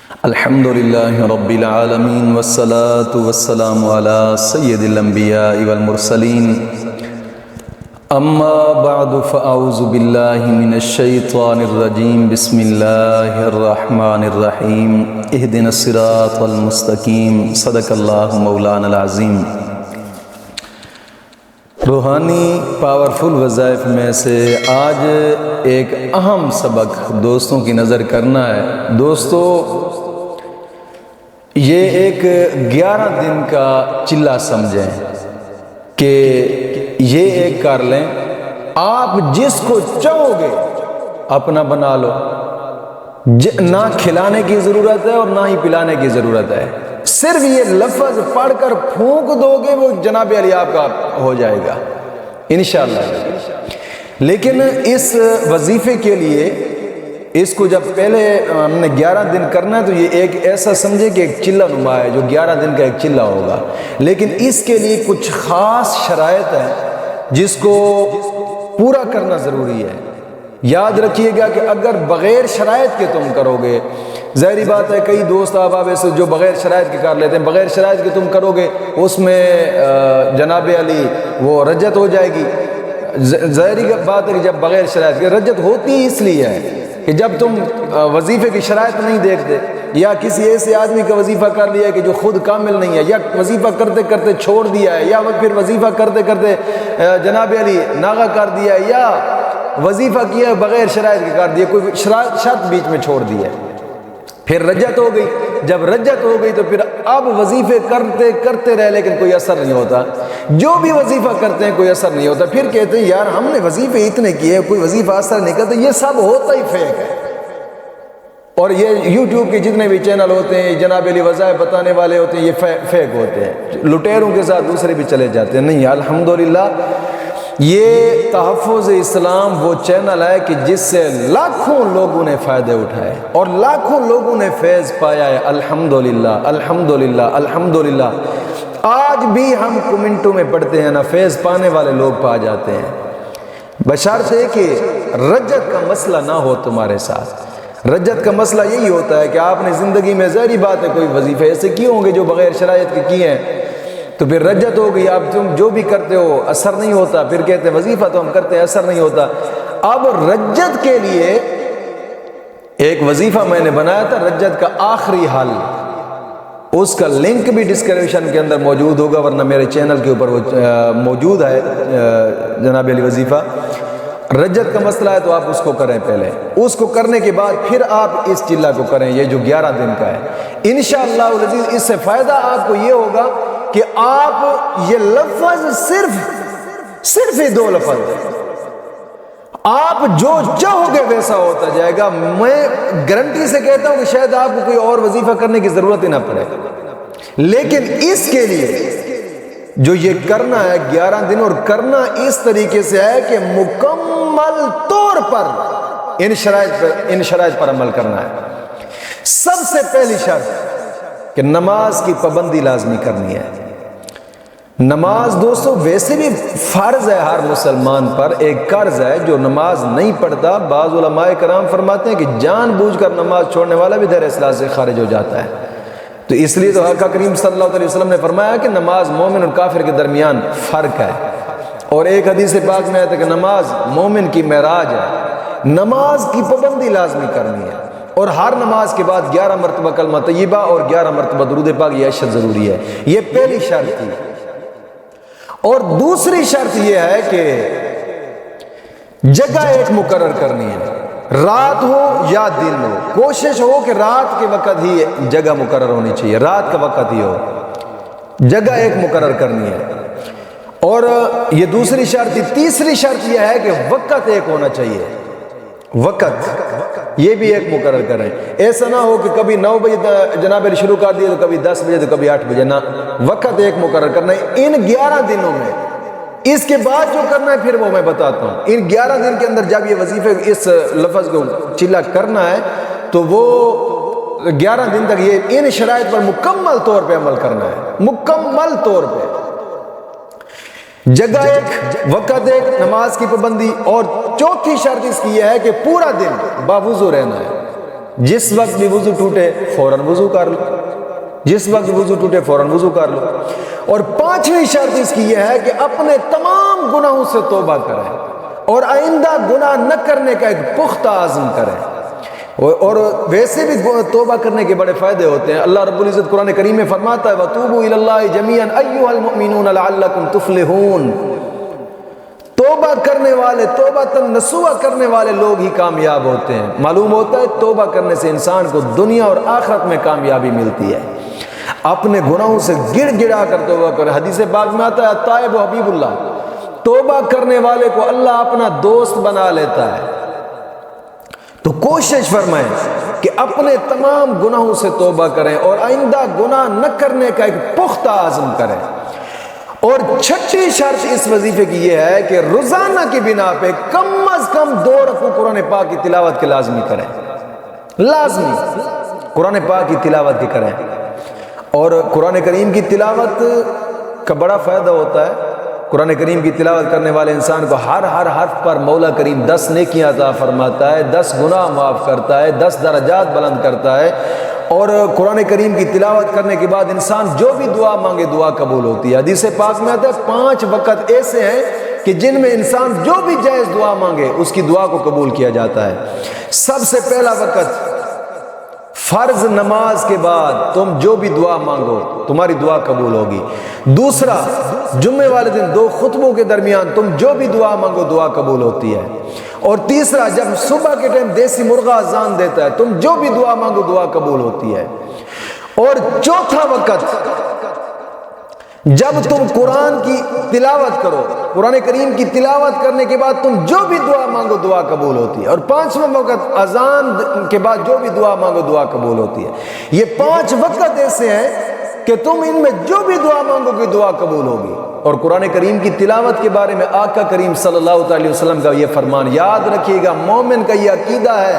الحمد لله رب العالمين والصلاة والسلام على سيد الأنبياء والمرسلين أما بعد فأعوذ بالله من الشيطان الرجيم بسم الله الرحمن الرحيم اهدنا الصراط المستقيم صدق الله مولانا العظيم۔ روحانی پاورفل وظائف میں سے آج ایک اہم سبق دوستوں کی نظر کرنا ہے۔ دوستو، یہ ایک 11 دن کا چلہ سمجھیں کہ یہ ایک کر لیں، آپ جس کو چاہو گے اپنا بنا لو، نہ کھلانے کی ضرورت ہے اور نہ ہی پلانے کی ضرورت ہے، صرف یہ لفظ پڑھ کر پھونک دو گے وہ جناب علی آپ کا ہو جائے گا انشاءاللہ۔ لیکن اس وظیفے کے لیے اس کو جب پہلے ہم نے 11 دن کرنا ہے تو یہ ایک ایسا سمجھے کہ ایک چلہ نما ہے جو 11 دن کا ایک چلہ ہوگا، لیکن اس کے لیے کچھ خاص شرائط ہے جس کو پورا کرنا ضروری ہے۔ یاد رکھیے گا کہ اگر بغیر شرائط کے تم کرو گے، ظاہری بات ہے کئی دوست احباب ایسے جو بغیر شرائط کے کر لیتے ہیں، بغیر شرائط کے تم کرو گے اس میں جناب علی وہ رجت ہو جائے گی۔ ظاہری بات ہے کہ جب بغیر شرائط کے رجت ہوتی اس لیے ہے کہ جب تم وظیفے کی شرائط نہیں دیکھتے، یا کسی ایسے آدمی کا وظیفہ کر لیا ہے کہ جو خود کامل نہیں ہے، یا وظیفہ کرتے کرتے چھوڑ دیا ہے، یا پھر وظیفہ کرتے کرتے جناب علی ناغہ کر دیا ہے، یا وظیفہ کیا ہے بغیر شرائط کے کر دیا، کوئی شرط بیچ میں چھوڑ دی ہے، پھر رجت ہو گئی۔ جب رجت ہو گئی تو پھر اب وظیفے کرتے رہے لیکن کوئی اثر نہیں ہوتا، جو بھی وظیفہ کرتے ہیں کوئی اثر نہیں ہوتا، پھر کہتے ہیں یار ہم نے وظیفے اتنے کیے کوئی وظیفہ اثر نہیں کرتا، یہ سب ہوتا ہی فیک ہے۔ اور یہ یوٹیوب کے جتنے بھی چینل ہوتے ہیں جناب علی وظائف بتانے والے ہوتے ہیں، یہ فیک ہوتے ہیں، لٹیروں کے ساتھ دوسرے بھی چلے جاتے ہیں۔ نہیں، الحمدللہ یہ تحفظ اسلام وہ چینل ہے کہ جس سے لاکھوں لوگوں نے فائدے اٹھائے اور لاکھوں لوگوں نے فیض پایا ہے، الحمدللہ الحمدللہ الحمدللہ۔ آج بھی ہم کمنٹوں میں پڑھتے ہیں نا، فیض پانے والے لوگ پا جاتے ہیں، بشرط ہے کہ رجت کا مسئلہ نہ ہو تمہارے ساتھ۔ رجت کا مسئلہ یہی ہوتا ہے کہ آپ نے زندگی میں ظاہری بات ہے کوئی وظیفے ایسے کیے ہوں گے جو بغیر شرائط کے کیے ہیں، تو پھر رجت ہو گئی، اب تم جو بھی کرتے ہو اثر نہیں ہوتا، پھر کہتے ہیں وظیفہ تو ہم کرتے ہیں اثر نہیں ہوتا۔ اب رجت کے لیے ایک وظیفہ میں نے بنایا تھا، رجت کا آخری حل، اس کا لنک بھی ڈسکرپشن کے اندر موجود ہوگا، ورنہ میرے چینل کے اوپر وہ موجود ہے جناب علی وظیفہ۔ رجت کا مسئلہ ہے تو آپ اس کو کریں، پہلے اس کو کرنے کے بعد پھر آپ اس چلہ کو کریں، یہ جو 11 دن کا ہے انشاءاللہ العزیز۔ اس سے فائدہ آپ کو یہ ہوگا کہ آپ یہ لفظ صرف یہ 2 لفظ ہیں، آپ جو چاہو گے ویسا ہوتا جائے گا۔ میں گارنٹی سے کہتا ہوں کہ شاید آپ کو کوئی اور وظیفہ کرنے کی ضرورت ہی نہ پڑے، لیکن اس کے لیے جو یہ کرنا ہے 11 دن، اور کرنا اس طریقے سے ہے کہ مکمل طور پر ان شرائط پر عمل کرنا ہے۔ سب سے پہلی شرط کہ نماز کی پابندی لازمی کرنی ہے۔ نماز دوستو ویسے بھی فرض ہے ہر مسلمان پر، ایک قرض ہے جو نماز نہیں پڑھتا۔ بعض علماء کرام فرماتے ہیں کہ جان بوجھ کر نماز چھوڑنے والا بھی دائرہ اصلاح سے خارج ہو جاتا ہے۔ تو اس لیے تو آقا کریم صلی اللہ علیہ وسلم نے فرمایا کہ نماز مومن اور کافر کے درمیان فرق ہے، اور ایک حدیث پاک میں آتا ہے کہ نماز مومن کی معراج ہے۔ نماز کی پابندی لازمی کرنی ہے، اور ہر نماز کے بعد 11 مرتبہ کلمہ طیبہ اور 11 مرتبہ درود پاک، یہ اشد ضروری ہے۔ یہ پہلی شرط تھی۔ اور دوسری شرط یہ ہے کہ جگہ ایک مقرر کرنی ہے، رات ہو یا دن ہو، کوشش ہو کہ رات کے وقت ہی جگہ مقرر ہونی چاہیے، رات کا وقت ہی ہو، جگہ ایک مقرر کرنی ہے۔ اور یہ دوسری شرط تھی۔ تیسری شرط یہ ہے کہ وقت ایک ہونا چاہیے، وقت یہ بھی ایک مقرر کریں۔ ایسا نہ ہو کہ کبھی 9 بجے جناب علی شروع کر دیے تو کبھی 10 بجے تو کبھی 8 بجے، نہ، وقت ایک مقرر کرنا ہے ان 11 دنوں میں۔ اس کے بعد جو کرنا ہے پھر وہ میں بتاتا ہوں۔ ان 11 دن کے اندر جب یہ وظیفے اس لفظ کو چلہ کرنا ہے تو وہ 11 دن تک یہ ان شرائط پر مکمل طور پہ عمل کرنا ہے، مکمل طور پہ۔ جگہ ایک، وقت ایک، نماز کی پابندی، اور چوتھی شرط اس کی یہ ہے کہ پورا دن باوضو رہنا ہے۔ جس وقت بھی وضو ٹوٹے فوراً وضو کر لو، جس وقت وضو ٹوٹے فوراً وضو کر لو۔ اور پانچویں شرط اس کی یہ ہے کہ اپنے تمام گناہوں سے توبہ کریں اور آئندہ گناہ نہ کرنے کا ایک پختہ عزم کریں۔ اور ویسے بھی توبہ کرنے کے بڑے فائدے ہوتے ہیں۔ اللہ رب العزت قرآن کریم میں فرماتا ہے وَتُوبُوا إِلَى اللَّهِ جَمِيعًا أَيُّهَا الْمُؤْمِنُونَ لَعَلَّكُمْ تُفْلِحُونَ۔ توبہ کرنے والے، توبہ نصوح کرنے والے لوگ ہی کامیاب ہوتے ہیں۔ معلوم ہوتا ہے توبہ کرنے سے انسان کو دنیا اور آخرت میں کامیابی ملتی ہے۔ اپنے گناہوں سے گڑ گڑا کر توبہ کرے۔ حدیث پاک میں آتا ہے التائب حبیب اللہ، توبہ کرنے والے کو اللہ اپنا دوست بنا لیتا ہے۔ تو کوشش فرمائیں کہ اپنے تمام گناہوں سے توبہ کریں اور آئندہ گناہ نہ کرنے کا ایک پختہ عزم کریں۔ اور چھٹی شرط اس وظیفے کی یہ ہے کہ روزانہ کی بنا پہ کم از کم 2 رکوع قرآن پاک کی تلاوت کے لازمی کریں، لازمی قرآن پاک کی تلاوت کی کریں۔ اور قرآن کریم کی تلاوت کا بڑا فائدہ ہوتا ہے۔ قرآن کریم کی تلاوت کرنے والے انسان کو ہر حرف پر مولا کریم 10 نیکیاں عطا فرماتا ہے، 10 گناہ معاف کرتا ہے، 10 درجات بلند کرتا ہے۔ اور قرآن کریم کی تلاوت کرنے کے بعد انسان جو بھی دعا مانگے دعا قبول ہوتی ہے۔ حدیث پاک میں آتا ہے 5 وقت ایسے ہیں کہ جن میں انسان جو بھی جائز دعا مانگے اس کی دعا کو قبول کیا جاتا ہے۔ سب سے پہلا وقت فرض نماز کے بعد تم جو بھی دعا مانگو تمہاری دعا قبول ہوگی۔ دوسرا جمعے والے دن 2 خطبوں کے درمیان تم جو بھی دعا مانگو دعا قبول ہوتی ہے۔ اور تیسرا جب صبح کے ٹائم دیسی مرغا اذان دیتا ہے تم جو بھی دعا مانگو دعا قبول ہوتی ہے۔ اور چوتھا وقت جب تم قرآن کی تلاوت کرو، قرآن کریم کی تلاوت کرنے کے بعد تم جو بھی دعا مانگو دعا قبول ہوتی ہے۔ اور 5واں وقت اذان کے بعد جو بھی دعا مانگو دعا قبول ہوتی ہے۔ یہ 5 وقت ایسے ہیں کہ تم ان میں جو بھی دعا مانگو گے دعا قبول ہوگی۔ اور قرآن کریم کی تلاوت کے بارے میں آقا کریم صلی اللہ علیہ وسلم کا یہ فرمان یاد رکھیے گا، مومن کا یہ عقیدہ ہے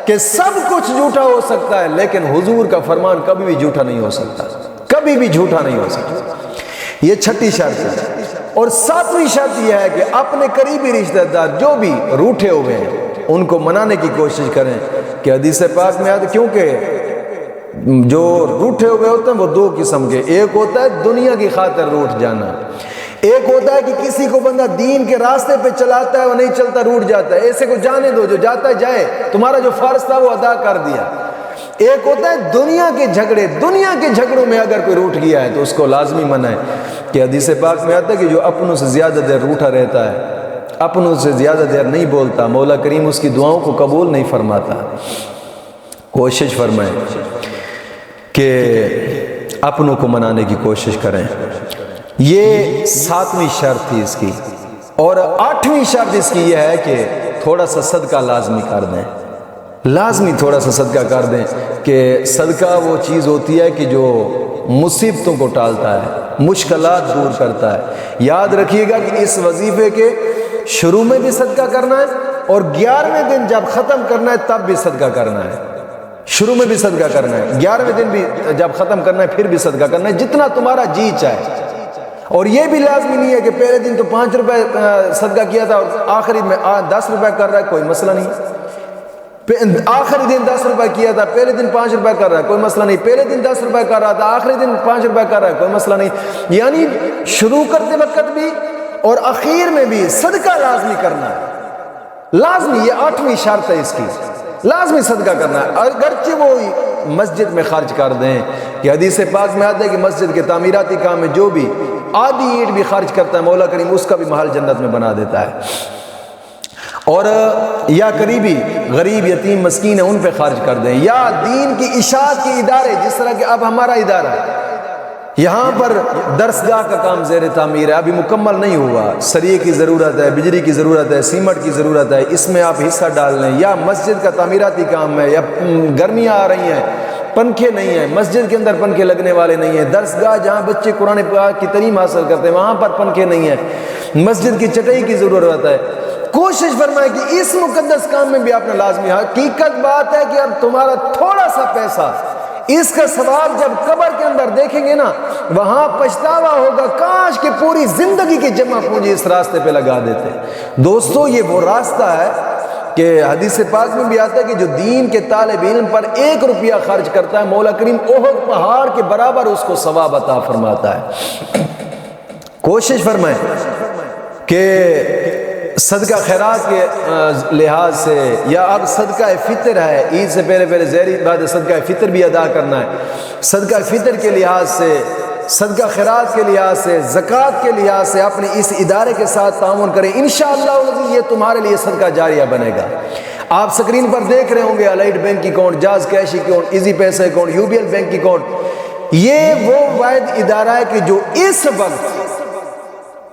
کہ سب کچھ جھوٹا ہو سکتا ہے لیکن حضور کا فرمان کبھی بھی جھوٹا نہیں ہو سکتا، کبھی بھی جھوٹا نہیں ہو سکتا۔ یہ چھٹی شرط ہے۔ اور 7ویں شرط یہ ہے کہ اپنے قریبی رشتہ دار جو بھی روٹھے ہوئے ہیں ان کو منانے کی کوشش کریں کہ حدیث پاک میں آتا ہے، کیونکہ جو روٹھے ہوئے ہوتے ہیں وہ 2 قسم کے، ایک ہوتا ہے دنیا کی خاطر روٹھ جانا، ایک ہوتا ہے کہ کسی کو بندہ دین کے راستے پہ چلاتا ہے وہ نہیں چلتا روٹھ جاتا ہے، ایسے کو جانے دو، جو جاتا ہے جائے، تمہارا جو فرض تھا وہ ادا کر دیا۔ ایک ہوتا ہے دنیا کے جھگڑے، دنیا کے جھگڑوں میں اگر کوئی روٹھ گیا ہے تو اس کو لازمی منائے کہ حدیث پاک میں آتا ہے کہ جو اپنوں سے زیادہ دیر روٹھا رہتا ہے، اپنوں سے زیادہ دیر نہیں بولتا، مولا کریم اس کی دعاؤں کو قبول نہیں فرماتا۔ کوشش فرمائیں کہ اپنوں کو منانے کی کوشش کریں۔ یہ 7ویں شرط تھی اس کی۔ اور 8ویں شرط اس کی یہ ہے کہ تھوڑا سا صدقہ لازمی کر دیں، لازمی تھوڑا سا صدقہ کر دیں کہ صدقہ وہ چیز ہوتی ہے کہ جو مصیبتوں کو ٹالتا ہے، مشکلات دور کرتا ہے۔ یاد رکھیے گا کہ اس وظیفے کے شروع میں بھی صدقہ کرنا ہے اور 11ویں دن جب ختم کرنا ہے تب بھی صدقہ کرنا ہے۔ شروع میں بھی صدقہ کرنا ہے، 11ویں دن بھی جب ختم کرنا ہے پھر بھی صدقہ کرنا ہے، جتنا تمہارا جی چاہے۔ اور یہ بھی لازمی نہیں ہے کہ پہلے دن تو 5 روپے صدقہ کیا تھا اور آخری میں 10 روپے کر رہا ہے، کوئی مسئلہ نہیں۔ آخری دن 10 روپے کیا تھا، پہلے دن 5 روپے کر رہا ہے، کوئی مسئلہ نہیں۔ پہلے دن 10 روپے کر رہا تھا، آخری دن 5 روپے کر رہا ہے، کوئی مسئلہ نہیں۔ یعنی شروع کرتے وقت بھی اور اخیر میں بھی صدقہ لازمی کرنا ہے، لازمی۔ یہ 8ویں شرط ہے اس کی، لازمی صدقہ کرنا ہے، اگرچہ وہ مسجد میں خرچ کر دیں کہ حدیث پاک میں آتا ہے کہ مسجد کے تعمیراتی کام میں جو بھی آدھی اینٹ بھی خرچ کرتا ہے مولا کریم اس کا بھی محل جنت میں بنا دیتا ہے۔ اور یا قریبی غریب یتیم مسکین ہے ان پہ خرچ کر دیں، یا دین کی اشاعت کے ادارے جس طرح کہ اب ہمارا ادارہ ہے، یہاں پر درسگاہ کا کام زیر تعمیر ہے، ابھی مکمل نہیں ہوا، سریے کی ضرورت ہے، بجلی کی ضرورت ہے، سیمنٹ کی ضرورت ہے، اس میں آپ حصہ ڈال لیں۔ یا مسجد کا تعمیراتی کام ہے، یا گرمیاں آ رہی ہیں، پنکھے نہیں ہیں، مسجد کے اندر پنکھے لگنے والے نہیں ہیں، درسگاہ جہاں بچے قرآن پاک کی تعلیم حاصل کرتے ہیں وہاں پر پنکھے نہیں ہیں، مسجد کی چٹائی کی ضرورت ہے۔ کوشش فرمائے کہ اس مقدس کام میں بھی آپ نے لازمی ہے۔ حقیقت بات ہے کہ اب تمہارا تھوڑا سا پیسہ، اس کا ثواب جب قبر کے اندر دیکھیں گے نا وہاں پچھتاوا ہوگا، کاش کہ پوری زندگی کی جمع پونجی اس راستے پہ لگا دیتے۔ دوستو یہ وہ راستہ ہے کہ حدیث پاک میں بھی آتا ہے کہ جو دین کے طالب علم پر 1 روپیہ خرچ کرتا ہے مولا کریم احد پہاڑ کے برابر اس کو ثواب عطا فرماتا ہے۔ کوشش فرمائیں کہ صدقہ خیرات کے لحاظ سے، یا اب صدقہ فطر ہے، عید سے پہلے ظاہری بات ہے صدقہ فطر بھی ادا کرنا ہے، صدقہ فطر کے لحاظ سے، صدقہ خیرات کے لحاظ سے، زکوٰۃ کے لحاظ سے اپنے اس ادارے کے ساتھ تعاون کریں، انشاءاللہ یہ تمہارے لیے صدقہ جاریہ بنے گا۔ آپ سکرین پر دیکھ رہے ہوں گے Allied Bank account, JazzCash account, Easypaisa account, U B L bank account, یہ وہ واحد ادارہ ہے کہ جو اس وقت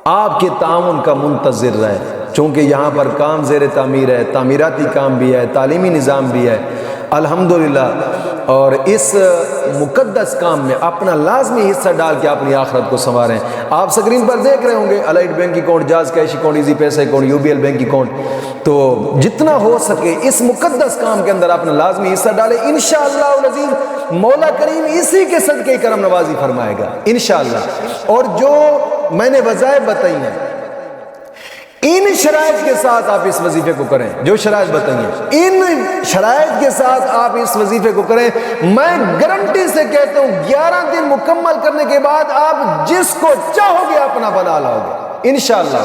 آپ کے تعاون کا منتظر رہے، چونکہ یہاں پر کام زیر تعمیر ہے، تعمیراتی کام بھی ہے، تعلیمی نظام بھی ہے الحمدللہ، اور اس مقدس کام میں اپنا لازمی حصہ ڈال کے اپنی آخرت کو سنواریں۔ آپ سکرین پر دیکھ رہے ہوں گے Allied Bank account, JazzCash account, Easypaisa account, U B L bank account, تو جتنا ہو سکے اس مقدس کام کے اندر اپنا لازمی حصہ ڈالیں، انشاءاللہ العزیز مولا کریم اسی کے صدقے کرم نوازی فرمائے گا انشاءاللہ۔ اور جو میں نے وظائف بتائی ہیں ان شرائط کے ساتھ آپ اس وظیفے کو کریں، جو شرائط بتائیے ان شرائط کے ساتھ آپ اس وظیفے کو کریں، میں گارنٹی سے کہتا ہوں 11 دن مکمل کرنے کے بعد آپ جس کو چاہو گے اپنا بنا لاؤ گے انشاءاللہ۔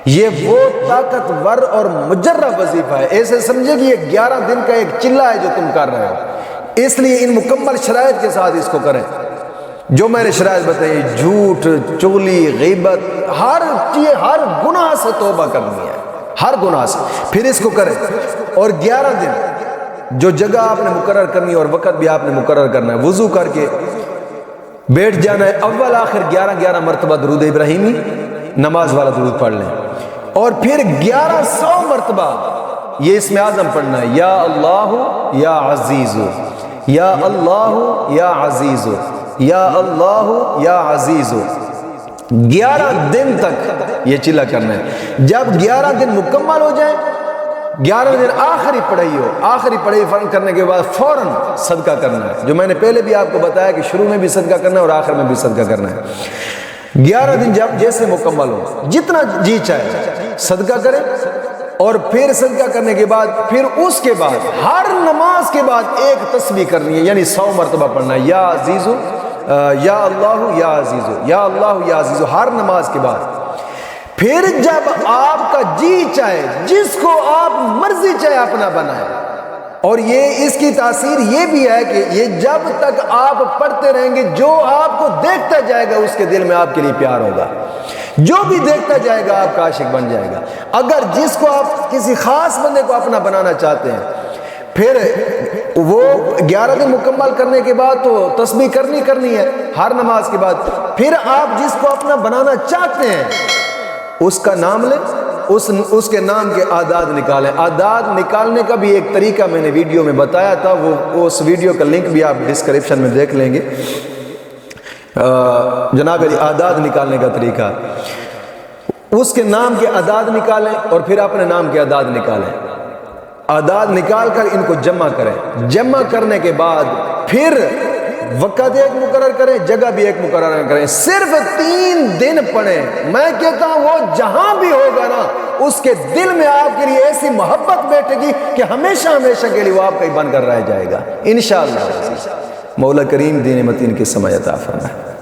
یہ وہ طاقتور اور مجرب وظیفہ ہے، ایسے سمجھے کہ یہ 11 دن کا ایک چلہ ہے جو تم کر رہے ہو، اس لیے ان مکمل شرائط کے ساتھ اس کو کریں جو میں نے شرائط بتائی، جھوٹ، چغلی، غیبت، ہر چیز، ہر گناہ سے توبہ کرنی ہے، ہر گناہ سے، پھر اس کو کریں۔ اور 11 دن جو جگہ آپ نے مقرر کرنی ہے اور وقت بھی آپ نے مقرر کرنا ہے، وضو کر کے بیٹھ جانا ہے، اول آخر 11 مرتبہ درود ابراہیمی نماز والا درود پڑھ لیں، اور پھر 1100 مرتبہ یہ اسم اعظم پڑھنا ہے، یا اللہ یا عزیز، یا اللہ یا عزیز، یا اللہ یا عزیز، 11 دن تک یہ چلا کرنا ہے۔ جب 11 دن مکمل ہو جائیں، 11 دن آخری پڑھائی ہو، آخری پڑھائی فرض کرنے کے بعد فوراً صدقہ کرنا ہے، جو میں نے پہلے بھی آپ کو بتایا کہ شروع میں بھی صدقہ کرنا ہے اور آخر میں بھی صدقہ کرنا ہے۔ 11 دن جب جیسے مکمل ہو، جتنا جی چاہے صدقہ کریں، اور پھر صدقہ کرنے کے بعد پھر اس کے بعد ہر نماز کے بعد ایک تسبیح کرنی ہے، یعنی 100 مرتبہ پڑھنا ہے، یا عزیزو، یا اللہ یا عزیزو، یا اللہ یا عزیزو، ہر نماز کے بعد۔ پھر جب آپ کا جی چاہے، جس کو آپ مرضی چاہے اپنا بنائیں، اور یہ اس کی تاثیر یہ بھی ہے کہ یہ جب تک آپ پڑھتے رہیں گے، جو آپ کو دیکھتا جائے گا اس کے دل میں آپ کے لیے پیار ہوگا، جو بھی دیکھتا جائے گا آپ کا عاشق بن جائے گا۔ اگر جس کو آپ کسی خاص بندے کو اپنا بنانا چاہتے ہیں، پھر وہ 11 دن مکمل کرنے کے بعد تو تسبیح کرنی ہے ہر نماز کے بعد، پھر آپ جس کو اپنا بنانا چاہتے ہیں اس کا نام لیں، اس کے نام کے اعداد نکالیں۔ اعداد نکالنے کا بھی ایک طریقہ میں نے ویڈیو میں بتایا تھا، وہ اس ویڈیو کا لنک بھی آپ ڈسکرپشن میں دیکھ لیں گے، جناب علی، اعداد نکالنے کا طریقہ، اس کے نام کے اعداد نکالیں اور پھر اپنے نام کے اعداد نکالیں، اعداد نکال کر ان کو جمع کریں، جمع کرنے کے بعد پھر وقت ایک مقرر کریں، جگہ بھی ایک مقرر کریں، صرف 3 دن پڑھیں۔ میں کہتا ہوں وہ جہاں بھی ہوگا نا، اس کے دل میں آپ کے لیے ایسی محبت بیٹھے گی کہ ہمیشہ ہمیشہ کے لیے وہ آپ کا ہی بن کر رہ جائے گا انشاءاللہ۔ مولا کریم دین متین کی سماع عطا فرمائے۔